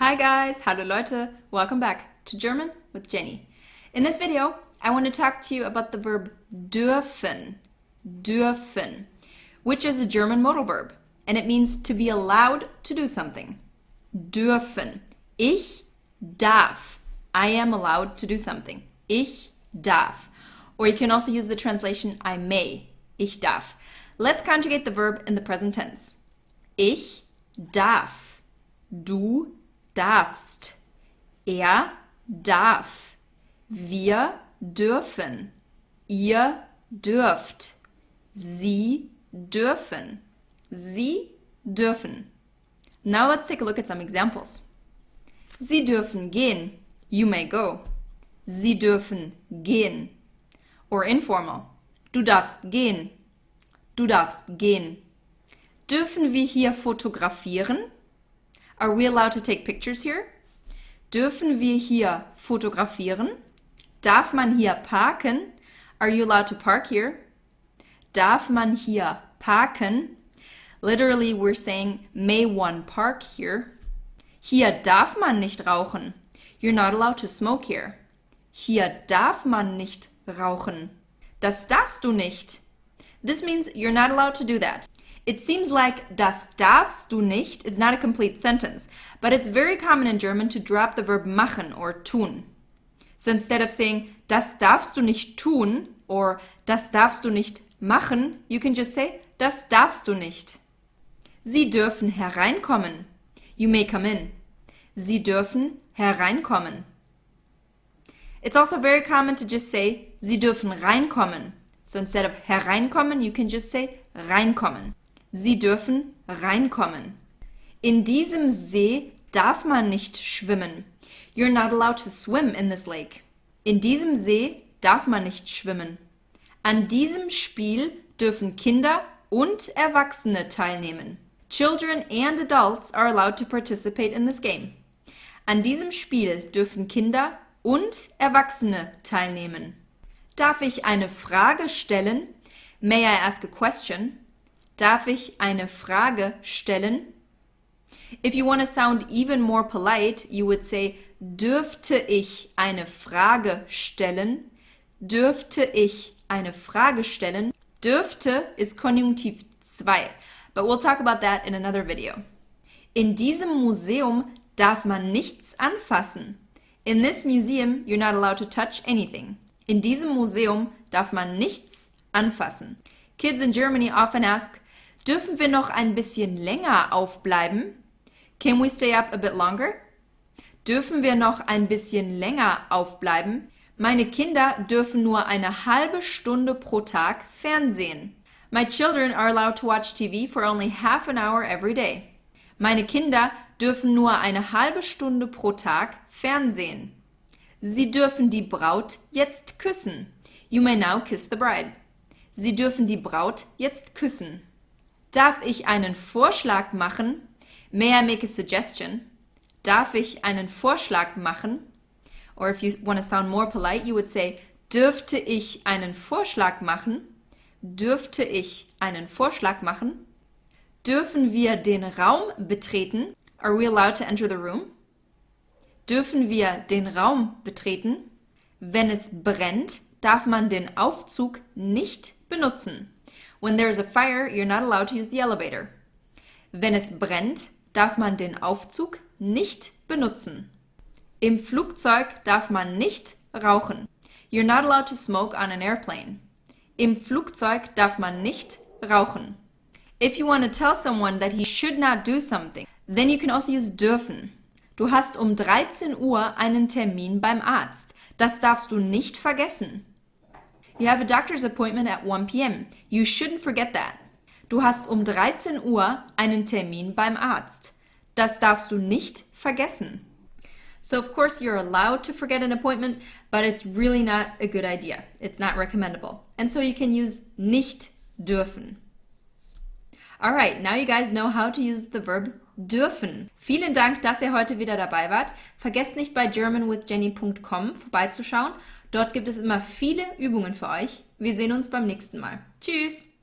Hi guys, hallo Leute, welcome back to German with Jenny. In this video, I want to talk to you about the verb dürfen, which is a German modal verb, and it means to be allowed to do something. Dürfen. Ich darf. I am allowed to do something. Ich darf. Or you can also use the translation I may. Ich darf. Let's conjugate the verb in the present tense. Ich darf. Du darfst. Er darf. Wir dürfen. Ihr dürft. Sie dürfen. Sie dürfen. Now let's take a look at some examples. Sie dürfen gehen. You may go. Sie dürfen gehen. Or informal. Du darfst gehen. Du darfst gehen. Dürfen wir hier fotografieren? Are we allowed to take pictures here? Dürfen wir hier fotografieren? Darf man hier parken? Are you allowed to park here? Darf man hier parken? Literally, we're saying, may one park here? Hier darf man nicht rauchen. You're not allowed to smoke here. Hier darf man nicht rauchen. Das darfst du nicht. This means you're not allowed to do that. It seems like das darfst du nicht is not a complete sentence, but it's very common in German to drop the verb machen or tun. So instead of saying das darfst du nicht tun or das darfst du nicht machen, you can just say das darfst du nicht. Sie dürfen hereinkommen. You may come in. Sie dürfen hereinkommen. It's also very common to just say Sie dürfen reinkommen. So instead of hereinkommen, you can just say reinkommen. Sie dürfen reinkommen. In diesem See darf man nicht schwimmen. You're not allowed to swim in this lake. In diesem See darf man nicht schwimmen. An diesem Spiel dürfen Kinder und Erwachsene teilnehmen. Children and adults are allowed to participate in this game. An diesem Spiel dürfen Kinder und Erwachsene teilnehmen. Darf ich eine Frage stellen? May I ask a question? Darf ich eine Frage stellen? If you want to sound even more polite, you would say, dürfte ich eine Frage stellen? Dürfte ich eine Frage stellen? Dürfte is Konjunktiv 2, but we'll talk about that in another video. In diesem Museum darf man nichts anfassen. In this museum, you're not allowed to touch anything. In diesem Museum darf man nichts anfassen. Kids in Germany often ask, dürfen wir noch ein bisschen länger aufbleiben? Can we stay up a bit longer? Dürfen wir noch ein bisschen länger aufbleiben? Meine Kinder dürfen nur eine halbe Stunde pro Tag fernsehen. My children are allowed to watch TV for only half an hour every day. Meine Kinder dürfen nur eine halbe Stunde pro Tag fernsehen. Sie dürfen die Braut jetzt küssen. You may now kiss the bride. Sie dürfen die Braut jetzt küssen. Darf ich einen Vorschlag machen? May I make a suggestion? Darf ich einen Vorschlag machen? Or if you want to sound more polite, you would say, dürfte ich einen Vorschlag machen? Dürfte ich einen Vorschlag machen? Dürfen wir den Raum betreten? Are we allowed to enter the room? Dürfen wir den Raum betreten? Wenn es brennt, darf man den Aufzug nicht benutzen. When there is a fire, you're not allowed to use the elevator. Wenn es brennt, darf man den Aufzug nicht benutzen. Im Flugzeug darf man nicht rauchen. You're not allowed to smoke on an airplane. Im Flugzeug darf man nicht rauchen. If you want to tell someone that he should not do something, then you can also use dürfen. Du hast um 13 Uhr einen Termin beim Arzt. Das darfst du nicht vergessen. You have a doctor's appointment at 1 p.m. You shouldn't forget that. Du hast um 13 Uhr einen Termin beim Arzt. Das darfst du nicht vergessen. So of course you're allowed to forget an appointment, but it's really not a good idea. It's not recommendable. And so you can use nicht dürfen. Alright, now you guys know how to use the verb dürfen. Vielen Dank, dass ihr heute wieder dabei wart. Vergesst nicht bei germanwithjenny.com vorbeizuschauen. Dort gibt es immer viele Übungen für euch. Wir sehen uns beim nächsten Mal. Tschüss!